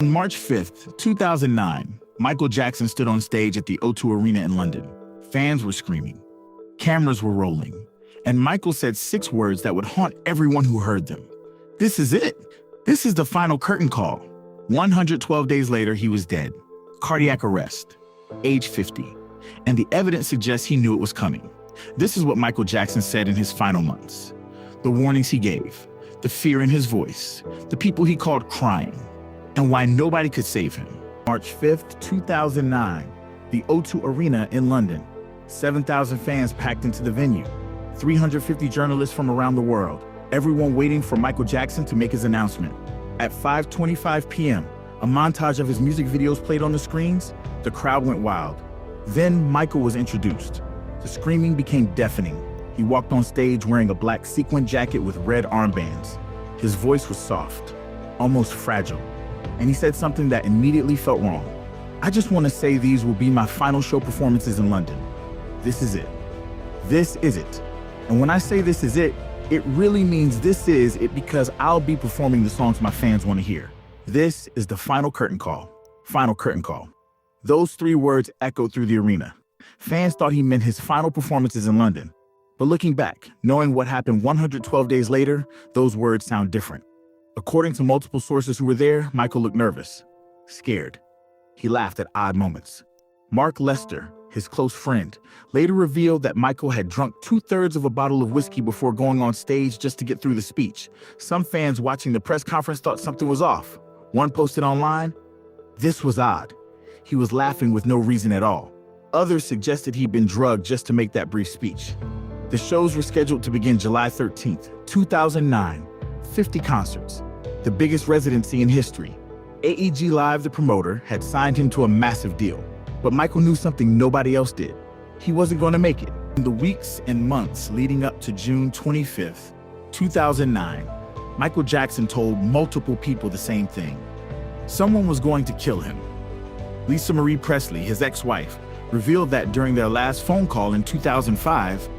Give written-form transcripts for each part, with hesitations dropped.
On March 5th, 2009, Michael Jackson stood on stage at the O2 Arena in London. Fans were screaming. Cameras were rolling. And Michael said 6 words that would haunt everyone who heard them. This is it. This is the final curtain call. 112 days later, he was dead. Cardiac arrest. Age 50. And the evidence suggests he knew it was coming. This is what Michael Jackson said in his final months. The warnings he gave. The fear in his voice. The people he called crying. And why nobody could save him. March 5th, 2009, the O2 Arena in London. 7,000 fans packed into the venue. 350 journalists from around the world. Everyone waiting for Michael Jackson to make his announcement. At 5:25 p.m., a montage of his music videos played on the screens. The crowd went wild. Then Michael was introduced. The screaming became deafening. He walked on stage wearing a black sequin jacket with red armbands. His voice was soft, almost fragile. And he said something that immediately felt wrong. I just want to say these will be my final show performances in London. This is it. This is it. And when I say this is it, it really means this is it because I'll be performing the songs my fans want to hear. This is the final curtain call. Final curtain call. Those 3 words echoed through the arena. Fans thought he meant his final performances in London. But looking back, knowing what happened 112 days later, those words sound different. According to multiple sources who were there, Michael looked nervous, scared. He laughed at odd moments. Mark Lester, his close friend, later revealed that Michael had drunk 2/3 of a bottle of whiskey before going on stage just to get through the speech. Some fans watching the press conference thought something was off. One posted online, "This was odd. He was laughing with no reason at all." Others suggested he'd been drugged just to make that brief speech. The shows were scheduled to begin July 13th, 2009. 50 concerts, the biggest residency in history. AEG Live, the promoter, had signed him to a massive deal. But Michael knew something nobody else did. He wasn't going to make it. In the weeks and months leading up to June 25th, 2009, Michael Jackson told multiple people the same thing. Someone was going to kill him. Lisa Marie Presley, his ex-wife, revealed that during their last phone call in 2005,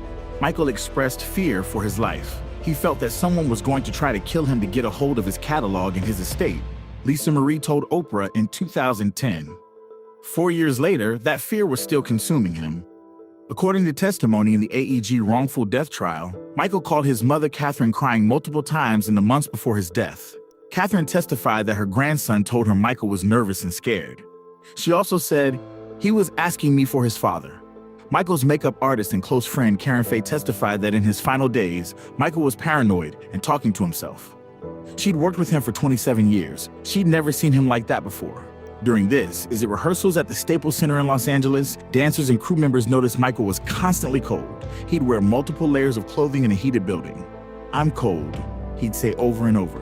Michael expressed fear for his life. He felt that someone was going to try to kill him to get a hold of his catalog and his estate. Lisa Marie told Oprah in 2010. 4 years later, that fear was still consuming him. According to testimony in the AEG wrongful death trial, Michael called his mother Catherine crying multiple times in the months before his death. Catherine testified that her grandson told her Michael was nervous and scared. She also said, "He was asking me for his father." Michael's makeup artist and close friend Karen Faye testified that in his final days, Michael was paranoid and talking to himself. She'd worked with him for 27 years. She'd never seen him like that before. During rehearsals at the Staples Center in Los Angeles, dancers and crew members noticed Michael was constantly cold. He'd wear multiple layers of clothing in a heated building. "I'm cold," he'd say over and over,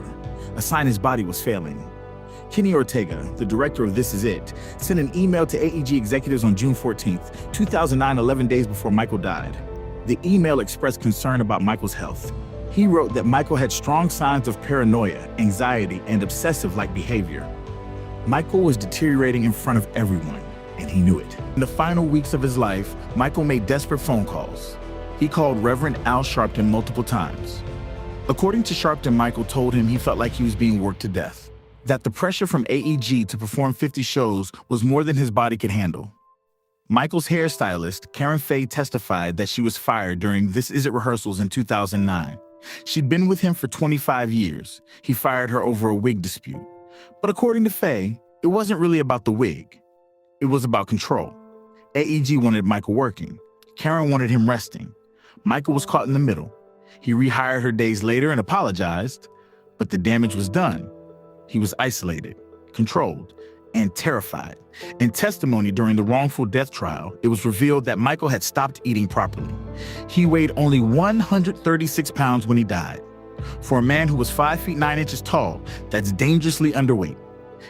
a sign his body was failing. Kenny Ortega, the director of This Is It, sent an email to AEG executives on June 14th, 2009, 11 days before Michael died. The email expressed concern about Michael's health. He wrote that Michael had strong signs of paranoia, anxiety, and obsessive-like behavior. Michael was deteriorating in front of everyone, and he knew it. In the final weeks of his life, Michael made desperate phone calls. He called Reverend Al Sharpton multiple times. According to Sharpton, Michael told him he felt like he was being worked to death. That the pressure from AEG to perform 50 shows was more than his body could handle. Michael's hairstylist, Karen Faye, testified that she was fired during This Is It rehearsals in 2009. She'd been with him for 25 years. He fired her over a wig dispute. But according to Faye, it wasn't really about the wig. It was about control. AEG wanted Michael working. Karen wanted him resting. Michael was caught in the middle. He rehired her days later and apologized, but the damage was done. He was isolated, controlled, and terrified. In testimony during the wrongful death trial, it was revealed that Michael had stopped eating properly. He weighed only 136 pounds when he died. For a man who was 5 feet 9 inches tall, that's dangerously underweight.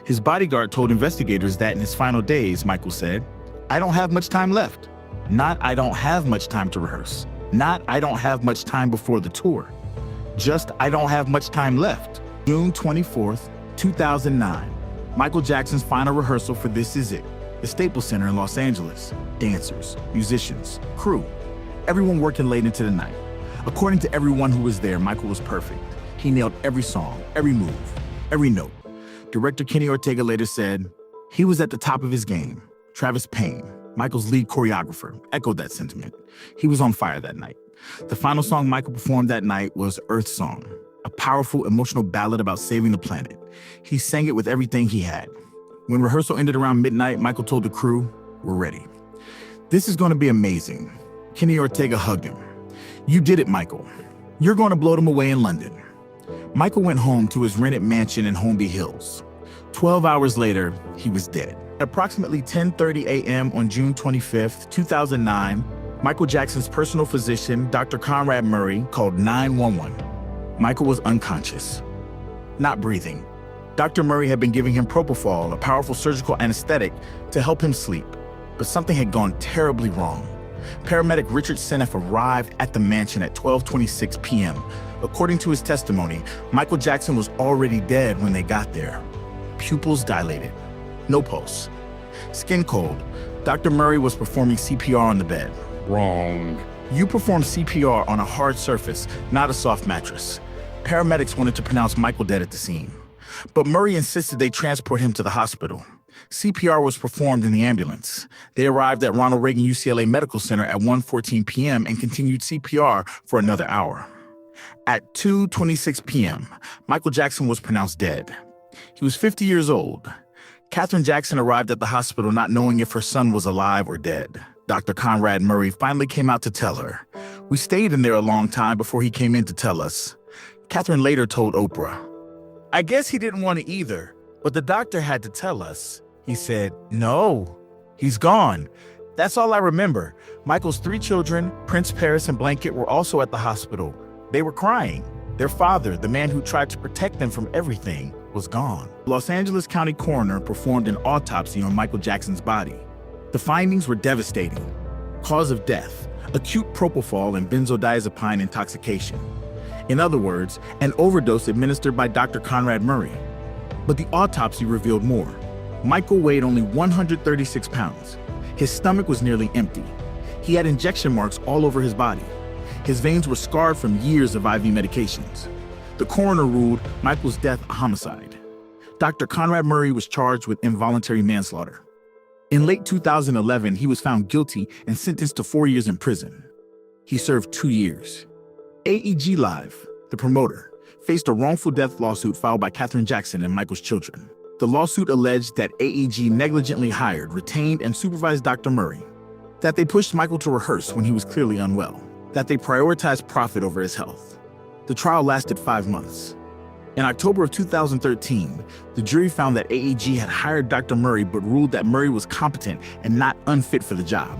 His bodyguard told investigators that in his final days, Michael said, "I don't have much time left. Not I don't have much time to rehearse. Not I don't have much time before the tour. Just I don't have much time left." June 24th, 2009, Michael Jackson's final rehearsal for This Is It, the Staples Center in Los Angeles. Dancers, musicians, crew, everyone working late into the night. According to everyone who was there, Michael was perfect. He nailed every song, every move, every note. Director Kenny Ortega later said, "He was at the top of his game." Travis Payne, Michael's lead choreographer, echoed that sentiment. He was on fire that night. The final song Michael performed that night was Earth Song, a powerful, emotional ballad about saving the planet. He sang it with everything he had. When rehearsal ended around midnight, Michael told the crew, "We're ready. This is going to be amazing." Kenny Ortega hugged him. "You did it, Michael. You're going to blow them away in London." Michael went home to his rented mansion in Holmby Hills. 12 hours later, he was dead. At approximately 10:30 a.m. on June 25th, 2009, Michael Jackson's personal physician, Dr. Conrad Murray, called 911. Michael was unconscious, not breathing. Dr. Murray had been giving him propofol, a powerful surgical anesthetic, to help him sleep, but something had gone terribly wrong. Paramedic Richard Seneff arrived at the mansion at 12:26 p.m. According to his testimony, Michael Jackson was already dead when they got there. Pupils dilated, no pulse, skin cold. Dr. Murray was performing CPR on the bed. "Wrong. You performed CPR on a hard surface, not a soft mattress." Paramedics wanted to pronounce Michael dead at the scene, but Murray insisted they transport him to the hospital. CPR was performed in the ambulance. They arrived at Ronald Reagan UCLA Medical Center at 1:14 p.m. and continued CPR for another hour. At 2:26 p.m., Michael Jackson was pronounced dead. He was 50 years old. Katherine Jackson arrived at the hospital not knowing if her son was alive or dead. Dr. Conrad Murray finally came out to tell her. "We stayed in there a long time before he came in to tell us." Katherine later told Oprah, "I guess he didn't want to either, but the doctor had to tell us. He said, 'No, he's gone.' That's all I remember." Michael's 3 children, Prince Paris and Blanket, were also at the hospital. They were crying. Their father, the man who tried to protect them from everything, was gone. Los Angeles County coroner performed an autopsy on Michael Jackson's body. The findings were devastating. Cause of death: acute propofol and benzodiazepine intoxication. In other words, an overdose administered by Dr. Conrad Murray. But the autopsy revealed more. Michael weighed only 136 pounds. His stomach was nearly empty. He had injection marks all over his body. His veins were scarred from years of IV medications. The coroner ruled Michael's death a homicide. Dr. Conrad Murray was charged with involuntary manslaughter. In late 2011, he was found guilty and sentenced to 4 years in prison. He served 2 years. AEG Live, the promoter, faced a wrongful death lawsuit filed by Katherine Jackson and Michael's children. The lawsuit alleged that AEG negligently hired, retained, and supervised Dr. Murray, that they pushed Michael to rehearse when he was clearly unwell, that they prioritized profit over his health. The trial lasted 5 months. In October of 2013, the jury found that AEG had hired Dr. Murray but ruled that Murray was competent and not unfit for the job.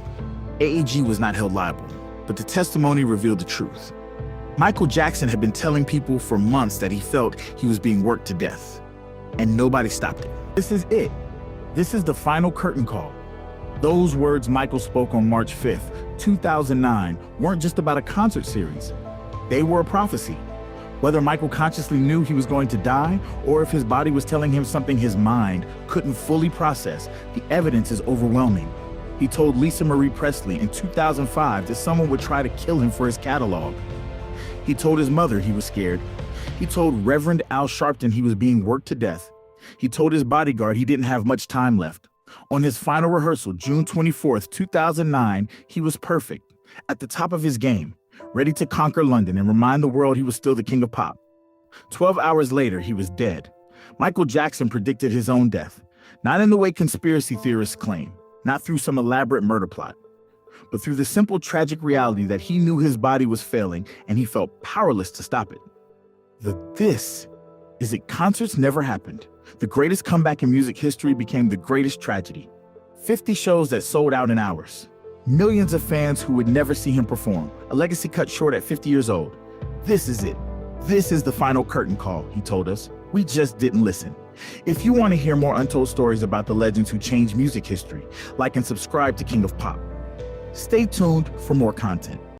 AEG was not held liable, but the testimony revealed the truth. Michael Jackson had been telling people for months that he felt he was being worked to death, and nobody stopped it. This is it. This is the final curtain call. Those words Michael spoke on March 5th, 2009, weren't just about a concert series. They were a prophecy. Whether Michael consciously knew he was going to die, or if his body was telling him something his mind couldn't fully process, the evidence is overwhelming. He told Lisa Marie Presley in 2005 that someone would try to kill him for his catalog. He told his mother he was scared. He told Reverend Al Sharpton he was being worked to death. He told his bodyguard he didn't have much time left. On his final rehearsal, June 24th, 2009, he was perfect, at the top of his game, ready to conquer London and remind the world he was still the king of pop. 12 hours later, he was dead. Michael Jackson predicted his own death, not in the way conspiracy theorists claim, not through some elaborate murder plot, but through the simple tragic reality that he knew his body was failing and he felt powerless to stop it. This is it. Concerts never happened. The greatest comeback in music history became the greatest tragedy. 50 shows that sold out in hours. Millions of fans who would never see him perform. A legacy cut short at 50 years old. This is it. This is the final curtain call, he told us. We just didn't listen. If you want to hear more untold stories about the legends who changed music history, like and subscribe to King of Pop. Stay tuned for more content.